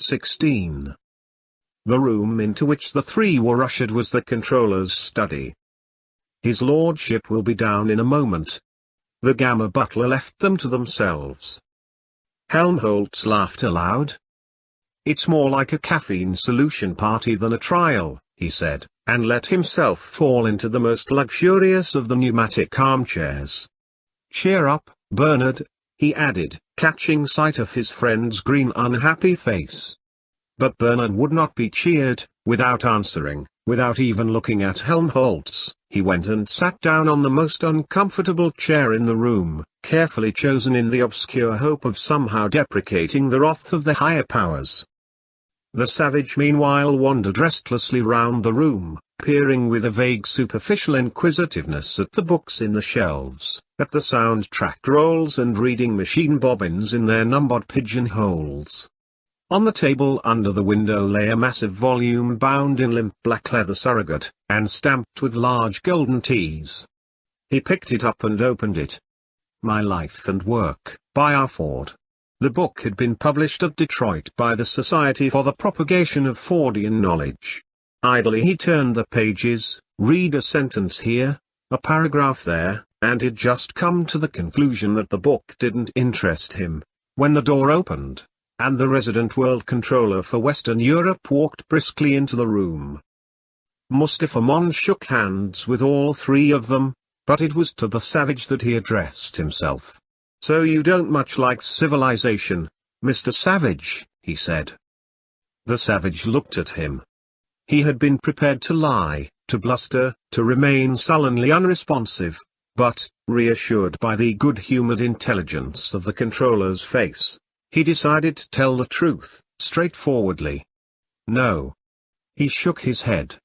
16. The room into which the three were ushered was the controller's study. "His lordship will be down in a moment." The Gamma butler left them to themselves. Helmholtz laughed aloud. "It's more like a caffeine solution party than a trial," he said, and let himself fall into the most luxurious of the pneumatic armchairs. "Cheer up, Bernard," he added, catching sight of his friend's green unhappy face. But Bernard would not be cheered. Without answering, without even looking at Helmholtz, he went and sat down on the most uncomfortable chair in the room, carefully chosen in the obscure hope of somehow deprecating the wrath of the higher powers. The savage meanwhile wandered restlessly round the room, peering with a vague superficial inquisitiveness at the books in the shelves, at the sound-track rolls and reading machine bobbins in their numbered pigeonholes. On the table under the window lay a massive volume bound in limp black leather surrogate, and stamped with large golden T's. He picked it up and opened it. My Life and Work, by R. Ford. The book had been published at Detroit by the Society for the Propagation of Fordian Knowledge. Idly he turned the pages, read a sentence here, a paragraph there, and had just come to the conclusion that the book didn't interest him, when the door opened, and the resident world controller for Western Europe walked briskly into the room. Mustafa Mond shook hands with all three of them, but it was to the savage that he addressed himself. "So you don't much like civilization, Mr. Savage," he said. The savage looked at him. He had been prepared to lie, to bluster, to remain sullenly unresponsive, but, reassured by the good-humored intelligence of the controller's face, he decided to tell the truth, straightforwardly. "No." He shook his head.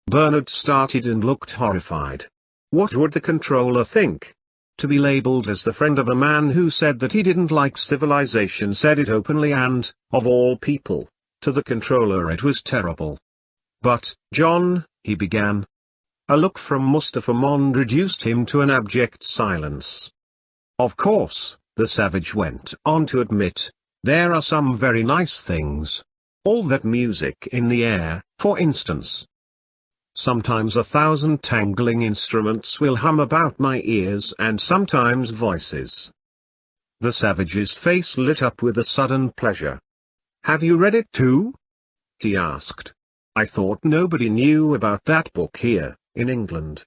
Bernard started and looked horrified. What would the controller think? To be labeled as the friend of a man who said that he didn't like civilization, said it openly and, of all people, to the controller it was terrible. "But, John," he began. A look from Mustafa Mond reduced him to an abject silence. "Of course," the savage went on to admit, "there are some very nice things. All that music in the air, for instance. Sometimes 1,000 tangling instruments will hum about my ears, and sometimes voices." The savage's face lit up with a sudden pleasure. "Have you read it too?" he asked. "I thought nobody knew about that book here, in England."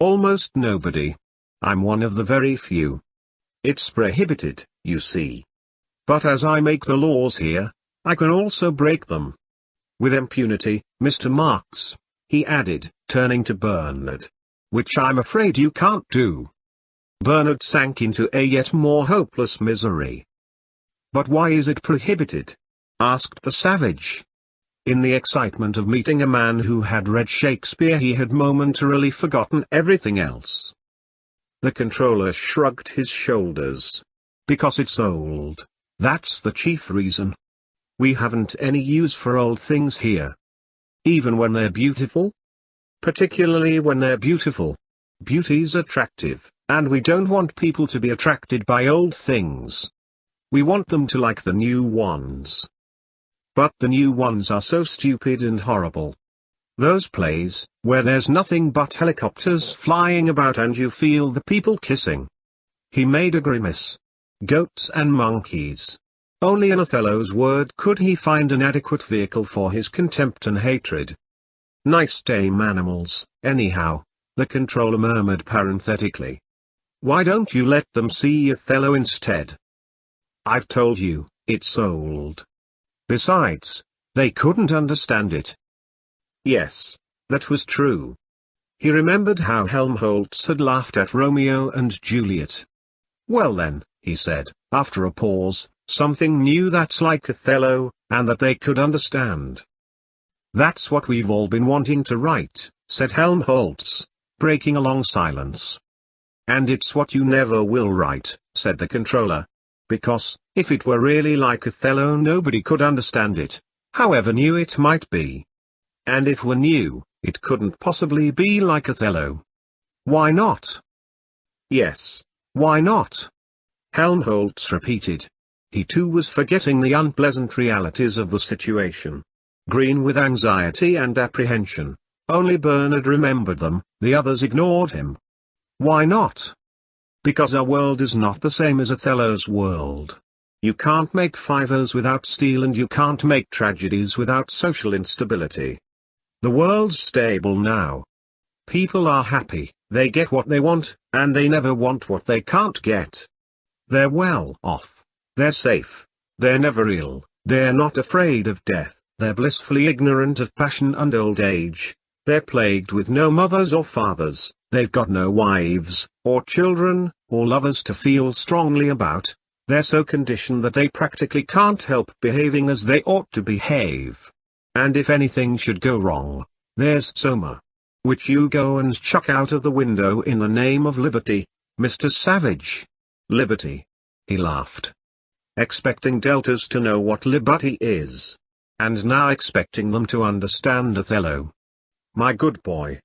"Almost nobody. I'm one of the very few. It's prohibited, you see. But as I make the laws here, I can also break them. With impunity, Mr. Marx," he added, turning to Bernard. "Which I'm afraid you can't do." Bernard sank into a yet more hopeless misery. "But why is it prohibited?" asked the savage. In the excitement of meeting a man who had read Shakespeare, he had momentarily forgotten everything else. The controller shrugged his shoulders. "Because it's old. That's the chief reason. We haven't any use for old things here. Even when they're beautiful? Particularly when they're beautiful. Beauty's attractive, and we don't want people to be attracted by old things. We want them to like the new ones. But the new ones are so stupid and horrible. Those plays, where there's nothing but helicopters flying about and you feel the people kissing." He made a grimace. "Goats and monkeys. Only in Othello's word could he find an adequate vehicle for his contempt and hatred. Nice tame animals, anyhow," the controller murmured parenthetically. "Why don't you let them see Othello instead?" "I've told you, it's old. Besides, they couldn't understand it." Yes, that was true. He remembered how Helmholtz had laughed at Romeo and Juliet. "Well then," he said, after a pause, "something new that's like Othello, and that they could understand." "That's what we've all been wanting to write," said Helmholtz, breaking a long silence. "And it's what you never will write," said the controller. "Because, if it were really like Othello, nobody could understand it, however new it might be. And if we're new, it couldn't possibly be like Othello." "Why not?" "Yes, why not?" Helmholtz repeated. he too was forgetting the unpleasant realities of the situation. Green with anxiety and apprehension, only Bernard remembered them, the others ignored him. Why not? Because our world is not the same as Othello's world. You can't make fivers without steel, and you can't make tragedies without social instability. The world's stable now. People are happy, they get what they want, and they never want what they can't get. They're well off, they're safe, they're never ill, they're not afraid of death, they're blissfully ignorant of passion and old age, they're plagued with no mothers or fathers, they've got no wives, or children, or lovers to feel strongly about, they're so conditioned that they practically can't help behaving as they ought to behave. And if anything should go wrong, there's Soma, which you go and chuck out of the window in the name of liberty, Mr. Savage. Liberty. He laughed. Expecting deltas to know what liberty is. And now expecting them to understand Othello. My good boy.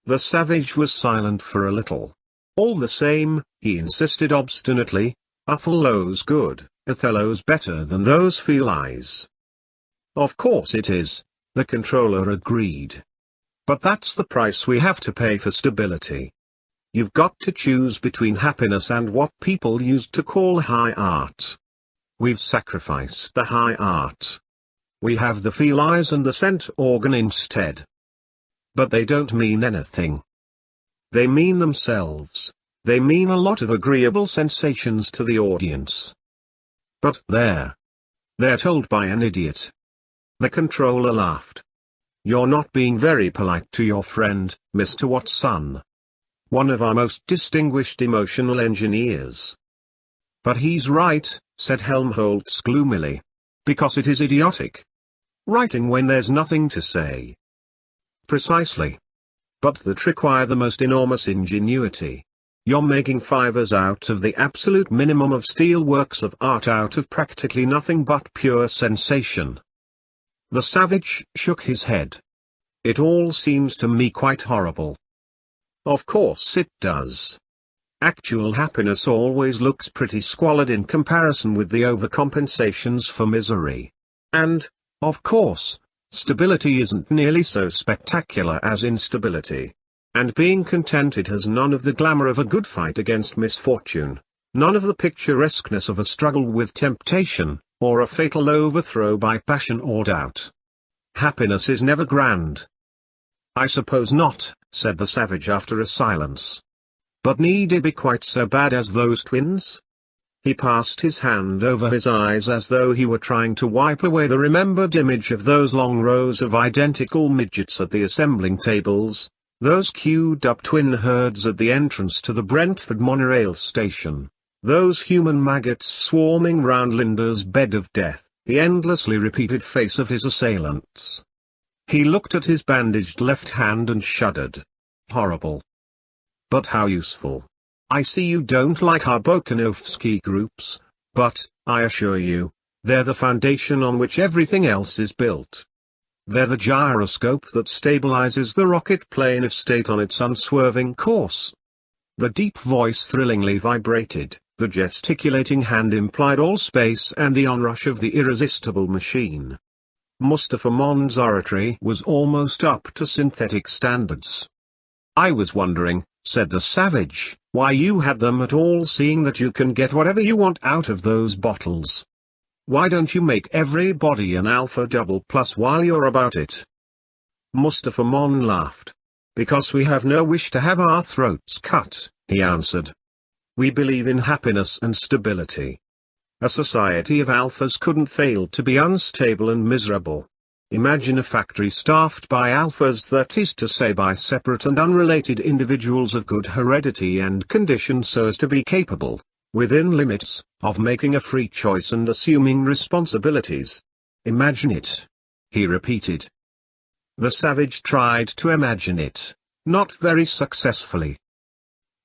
The Savage was silent for a little. All the same, he insisted obstinately, Othello's good, Othello's better than those felines. Of course it is, the controller agreed. But that's the price we have to pay for stability. You've got to choose between happiness and what people used to call high art. We've sacrificed the high art. We have the felines and the scent organ instead. But they don't mean anything. They mean themselves. They mean a lot of agreeable sensations to the audience. But they're told by an idiot. The controller laughed. You're not being very polite to your friend, Mr. Watson. One of our most distinguished emotional engineers. But he's right, said Helmholtz gloomily. Because it is idiotic. Writing when there's nothing to say. Precisely. But that require the most enormous ingenuity. You're making fivers out of the absolute minimum of steel, works of art out of practically nothing but pure sensation. The Savage shook his head. It all seems to me quite horrible. Of course it does. Actual happiness always looks pretty squalid in comparison with the overcompensations for misery. And, of course, stability isn't nearly so spectacular as instability. And being contented has none of the glamour of a good fight against misfortune, none of the picturesqueness of a struggle with temptation, or a fatal overthrow by passion or doubt. Happiness is never grand. I suppose not, said the Savage after a silence. But need it be quite so bad as those twins? He passed his hand over his eyes as though he were trying to wipe away the remembered image of those long rows of identical midgets at the assembling tables, those queued-up twin herds at the entrance to the Brentford monorail station, those human maggots swarming round Linda's bed of death, the endlessly repeated face of his assailants. He looked at his bandaged left hand and shuddered. Horrible. But how useful. I see you don't like our Bokanovsky groups, but, I assure you, they're the foundation on which everything else is built. They're the gyroscope that stabilizes the rocket plane of state on its unswerving course. The deep voice thrillingly vibrated, the gesticulating hand implied all space and the onrush of the irresistible machine. Mustafa Mond's oratory was almost up to synthetic standards. I was wondering, said the Savage, why you had them at all, seeing that you can get whatever you want out of those bottles. Why don't you make everybody an alpha double plus while you're about it? Mustafa Mond laughed. Because we have no wish to have our throats cut, he answered. We believe in happiness and stability. A society of alphas couldn't fail to be unstable and miserable. Imagine a factory staffed by alphas, that is to say by separate and unrelated individuals of good heredity and condition so as to be capable, within limits, of making a free choice and assuming responsibilities. Imagine it. He repeated. The Savage tried to imagine it, not very successfully.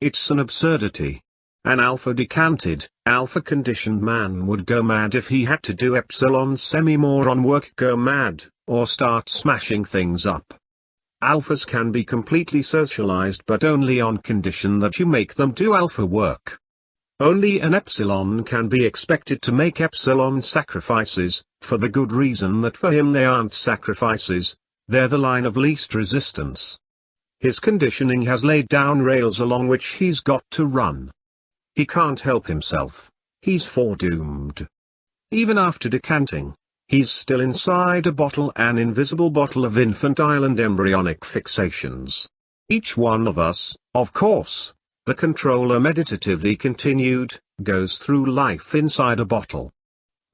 It's an absurdity. An alpha-decanted, alpha-conditioned man would go mad if he had to do epsilon semi-moron work, go mad, or start smashing things up. Alphas can be completely socialized but only on condition that you make them do alpha work. Only an epsilon can be expected to make epsilon sacrifices, for the good reason that for him they aren't sacrifices, they're the line of least resistance. His conditioning has laid down rails along which he's got to run. He can't help himself. He's foredoomed. Even after decanting, he's still inside a bottle, an invisible bottle of infantile and embryonic fixations. Each one of us, of course, the controller meditatively continued, goes through life inside a bottle.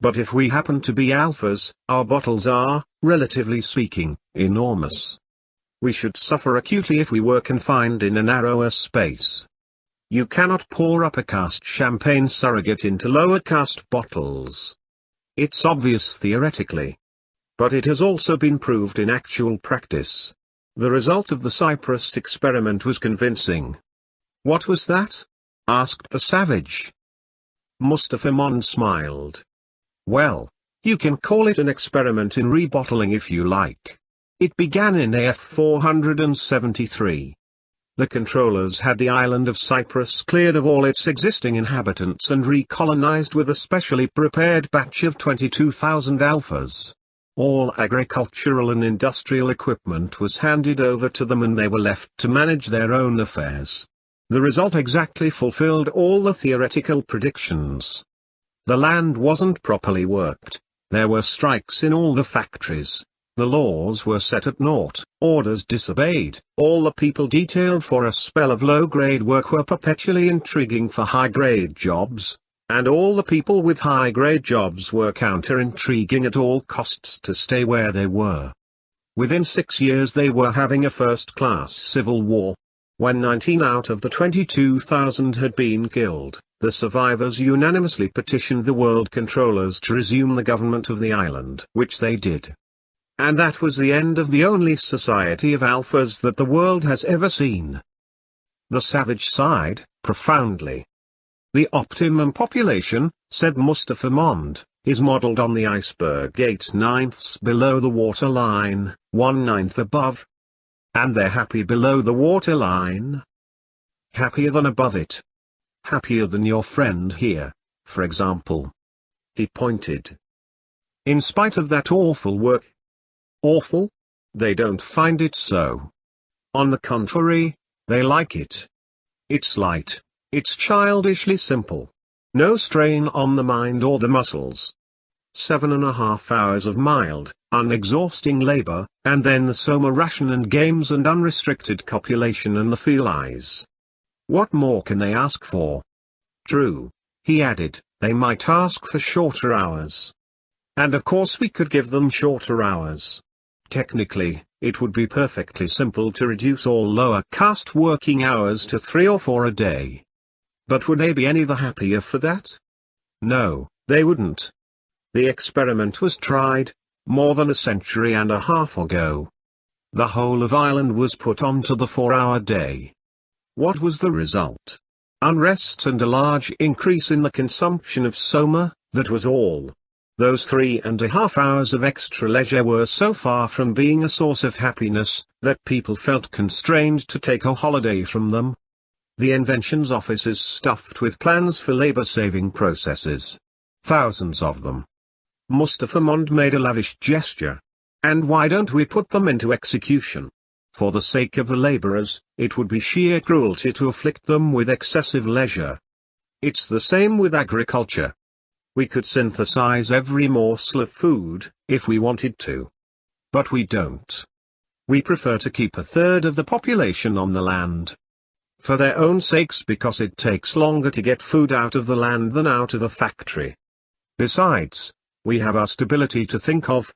But if we happen to be alphas, our bottles are, relatively speaking, enormous. We should suffer acutely if we were confined in a narrower space. You cannot pour upper caste champagne surrogate into lower caste bottles. It's obvious theoretically. But it has also been proved in actual practice. The result of the Cyprus experiment was convincing. What was that? Asked the savage. Mustafa Mond smiled. Well, you can call it an experiment in rebottling if you like. It began in AF 473. The controllers had the island of Cyprus cleared of all its existing inhabitants and recolonized with a specially prepared batch of 22,000 alphas. All agricultural and industrial equipment was handed over to them and they were left to manage their own affairs. The result exactly fulfilled all the theoretical predictions. The land wasn't properly worked, there were strikes in all the factories, the laws were set at naught, orders disobeyed, all the people detailed for a spell of low-grade work were perpetually intriguing for high-grade jobs, and all the people with high-grade jobs were counter-intriguing at all costs to stay where they were. Within 6 years they were having a first-class civil war. When 19 out of the 22,000 had been killed, the survivors unanimously petitioned the world controllers to resume the government of the island, which they did. And that was the end of the only society of alphas that the world has ever seen. The savage sighed, profoundly. The optimum population, said Mustafa Mond, is modeled on the iceberg 8/9 below the waterline, 1/9 above. And they're happy below the waterline? Happier than above it. Happier than your friend here, for example. He pointed. In spite of that awful work. Awful? They don't find it so. On the contrary, they like it. It's light, it's childishly simple. No strain on the mind or the muscles. 7.5 hours of mild, unexhausting labor, and then the soma ration and games and unrestricted copulation and the feelies. What more can they ask for? True, he added, they might ask for shorter hours. And of course we could give them shorter hours. Technically, it would be perfectly simple to reduce all lower caste working hours to 3 or 4 a day. But would they be any the happier for that? No, they wouldn't. The experiment was tried, more than a century and a half ago. The whole of Ireland was put onto the 4-hour day. What was the result? Unrest and a large increase in the consumption of soma, that was all. Those 3.5 hours of extra leisure were so far from being a source of happiness, that people felt constrained to take a holiday from them. The inventions office is stuffed with plans for labor-saving processes. Thousands of them. Mustafa Mond made a lavish gesture. And why don't we put them into execution? For the sake of the laborers, it would be sheer cruelty to afflict them with excessive leisure. It's the same with agriculture. We could synthesize every morsel of food, if we wanted to. But we don't. We prefer to keep 1/3 of the population on the land. For their own sakes, because it takes longer to get food out of the land than out of a factory. Besides, we have our stability to think of.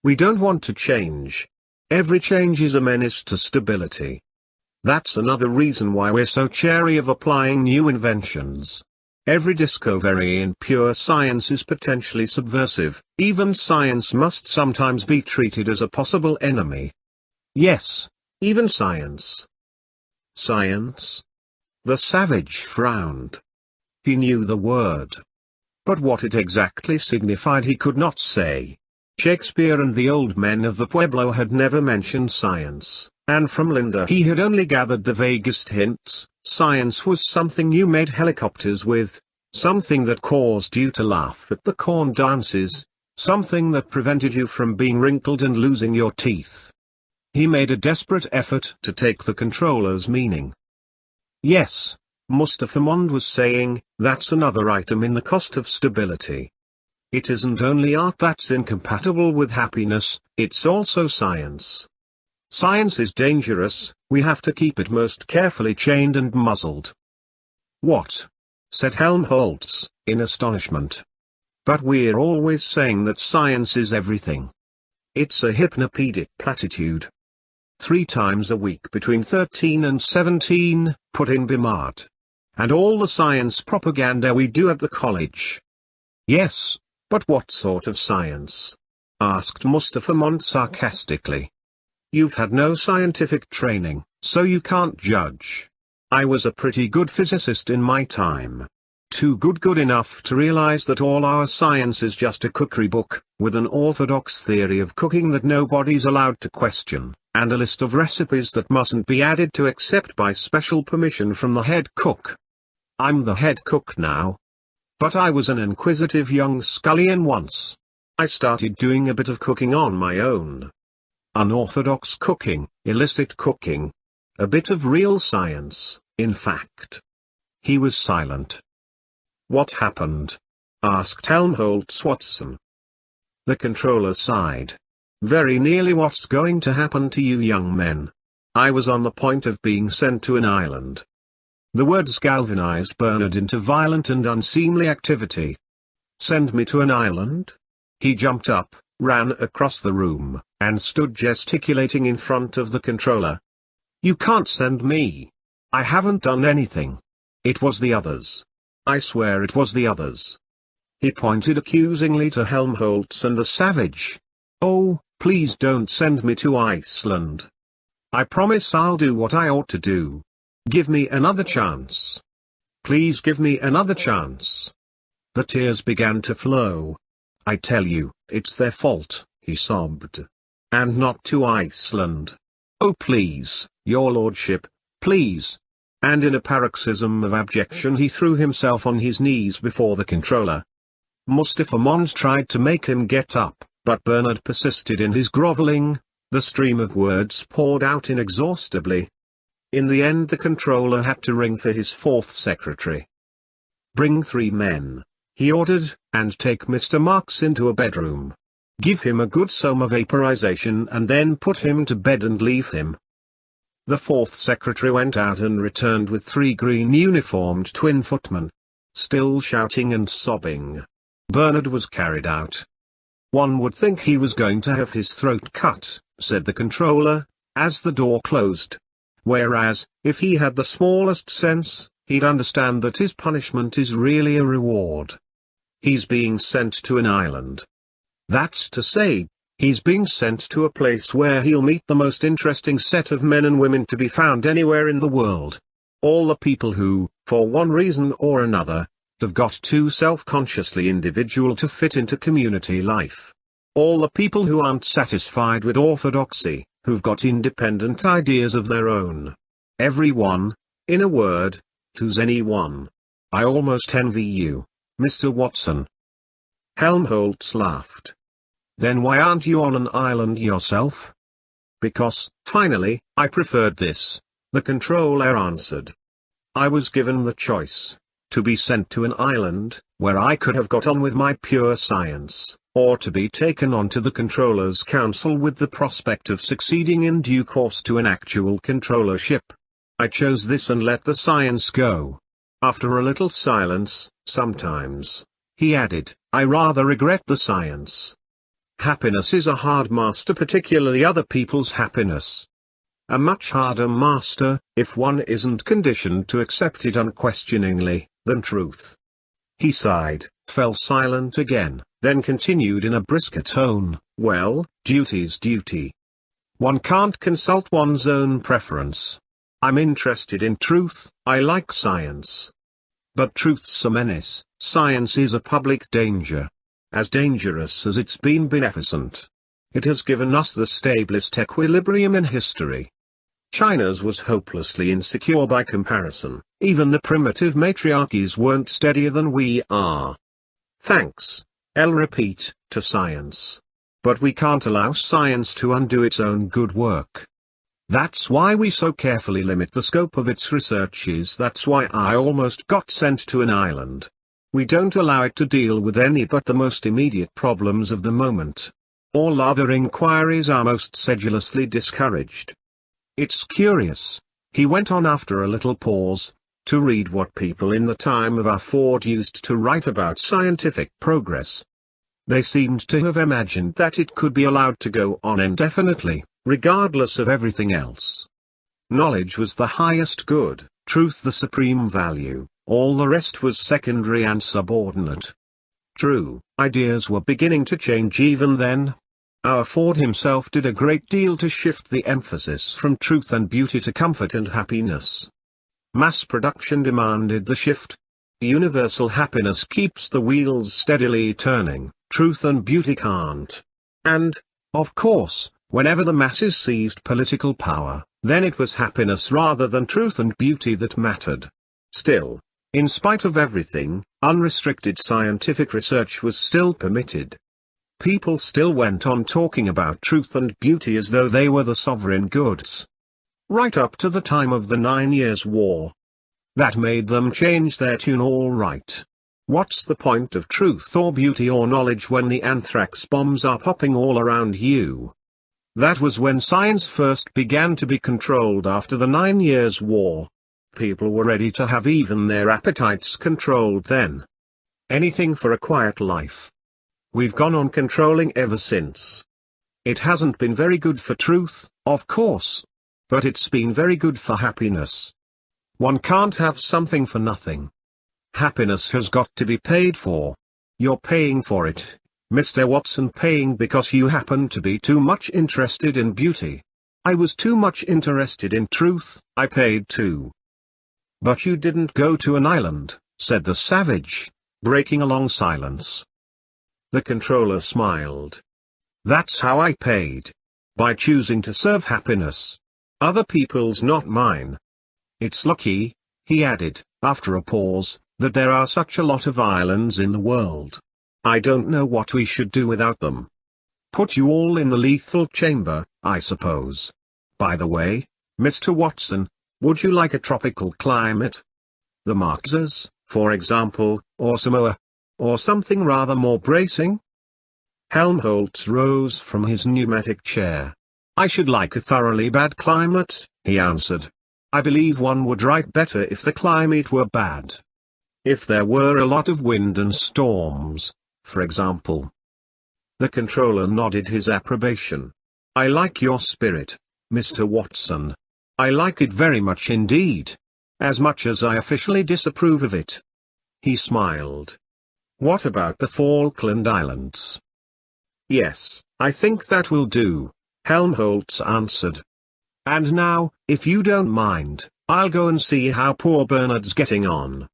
We don't want to change. Every change is a menace to stability. That's another reason why we're so chary of applying new inventions. Every discovery in pure science is potentially subversive. Even science must sometimes be treated as a possible enemy. Yes, even science. Science? The savage frowned. He knew the word. But what it exactly signified he could not say. Shakespeare and the old men of the Pueblo had never mentioned science, and from Linda he had only gathered the vaguest hints. Science was something you made helicopters with, something that caused you to laugh at the corn dances, something that prevented you from being wrinkled and losing your teeth. He made a desperate effort to take the controller's meaning. Yes, Mustafa Mond was saying, that's another item in the cost of stability. It isn't only art that's incompatible with happiness, it's also science. Science is dangerous, we have to keep it most carefully chained and muzzled. What? Said Helmholtz, in astonishment. But we're always saying that science is everything. It's a hypnopedic platitude. 3 times a week between 13 and 17, put in Bimart. And all the science propaganda we do at the college. Yes, but what sort of science? Asked Mustafa Mond sarcastically. You've had no scientific training, so you can't judge. I was a pretty good physicist in my time. Too good enough to realize that all our science is just a cookery book, with an orthodox theory of cooking that nobody's allowed to question, and a list of recipes that mustn't be added to except by special permission from the head cook. I'm the head cook now. But I was an inquisitive young scullion once. I started doing a bit of cooking on my own. Unorthodox cooking, illicit cooking. A bit of real science, in fact. He was silent. What happened? Asked Helmholtz Watson. The controller sighed. Very nearly what's going to happen to you young men. I was on the point of being sent to an island. The words galvanized Bernard into violent and unseemly activity. Send me to an island? He jumped up, ran across the room, and stood gesticulating in front of the controller. You can't send me. I haven't done anything. It was the others. I swear it was the others. He pointed accusingly to Helmholtz and the savage. Oh, please don't send me to Iceland. I promise I'll do what I ought to do. Give me another chance. Please give me another chance. The tears began to flow. I tell you, it's their fault, he sobbed. And not to Iceland. Oh please, your lordship, please. And in a paroxysm of abjection he threw himself on his knees before the controller. Mustafa Mond tried to make him get up, but Bernard persisted in his groveling. The stream of words poured out inexhaustibly. In the end the controller had to ring for his 4th secretary. Bring 3 men, he ordered, and take Mr. Marx into a bedroom. Give him a good soma vaporization and then put him to bed and leave him. The 4th secretary went out and returned with 3 green uniformed twin footmen. Still shouting and sobbing. Bernard was carried out. One would think he was going to have his throat cut, said the controller, as the door closed. Whereas, if he had the smallest sense, he'd understand that his punishment is really a reward. He's being sent to an island. That's to say, he's being sent to a place where he'll meet the most interesting set of men and women to be found anywhere in the world. All the people who, for one reason or another, have got too self-consciously individual to fit into community life. All the people who aren't satisfied with orthodoxy, who've got independent ideas of their own. Everyone, in a word, who's anyone. I almost envy you, Mr. Watson. Helmholtz laughed. Then why aren't you on an island yourself? Because, finally, I preferred this, the controller answered. I was given the choice, to be sent to an island, where I could have got on with my pure science, or to be taken onto the controller's council with the prospect of succeeding in due course to an actual controllership. I chose this and let the science go. After a little silence, sometimes, he added, I rather regret the science. Happiness is a hard master, particularly other people's happiness. A much harder master, if one isn't conditioned to accept it unquestioningly, than truth. He sighed, fell silent again, then continued in a brisker tone, well, duty's duty. One can't consult one's own preference. I'm interested in truth, I like science. But truth's a menace, science is a public danger. As dangerous as it's been beneficent. It has given us the stablest equilibrium in history. China's was hopelessly insecure by comparison. Even the primitive matriarchies weren't steadier than we are. Thanks, I'll repeat, to science. But we can't allow science to undo its own good work. That's why we so carefully limit the scope of its researches. That's why I almost got sent to an island. We don't allow it to deal with any but the most immediate problems of the moment. All other inquiries are most sedulously discouraged. It's curious, he went on after a little pause, to read what people in the time of our Ford used to write about scientific progress. They seemed to have imagined that it could be allowed to go on indefinitely, regardless of everything else. Knowledge was the highest good, truth the supreme value, all the rest was secondary and subordinate. True, ideas were beginning to change even then. Our Ford himself did a great deal to shift the emphasis from truth and beauty to comfort and happiness. Mass production demanded the shift. Universal happiness keeps the wheels steadily turning, truth and beauty can't. And, of course, whenever the masses seized political power, then it was happiness rather than truth and beauty that mattered. Still, in spite of everything, unrestricted scientific research was still permitted. People still went on talking about truth and beauty as though they were the sovereign goods. Right up to the time of the 9 Years' War. That made them change their tune all right. What's the point of truth or beauty or knowledge when the anthrax bombs are popping all around you? That was when science first began to be controlled after the 9 Years' War. People were ready to have even their appetites controlled then. Anything for a quiet life. We've gone on controlling ever since. It hasn't been very good for truth, of course. But it's been very good for happiness. One can't have something for nothing. Happiness has got to be paid for. You're paying for it, Mr. Watson, paying because you happen to be too much interested in beauty. I was too much interested in truth, I paid too. But you didn't go to an island, said the savage, breaking a long silence. The controller smiled. That's how I paid. By choosing to serve happiness. Other people's, not mine. It's lucky, he added, after a pause, that there are such a lot of islands in the world. I don't know what we should do without them. Put you all in the lethal chamber, I suppose. By the way, Mr. Watson, would you like a tropical climate? The Marquesas, for example, or Samoa? Or something rather more bracing? Helmholtz rose from his pneumatic chair. I should like a thoroughly bad climate, he answered. I believe one would write better if the climate were bad. If there were a lot of wind and storms, for example. The controller nodded his approbation. I like your spirit, Mr. Watson. I like it very much indeed. As much as I officially disapprove of it. He smiled. What about the Falkland Islands? Yes, I think that will do. Helmholtz answered. And now, if you don't mind, I'll go and see how poor Bernard's getting on.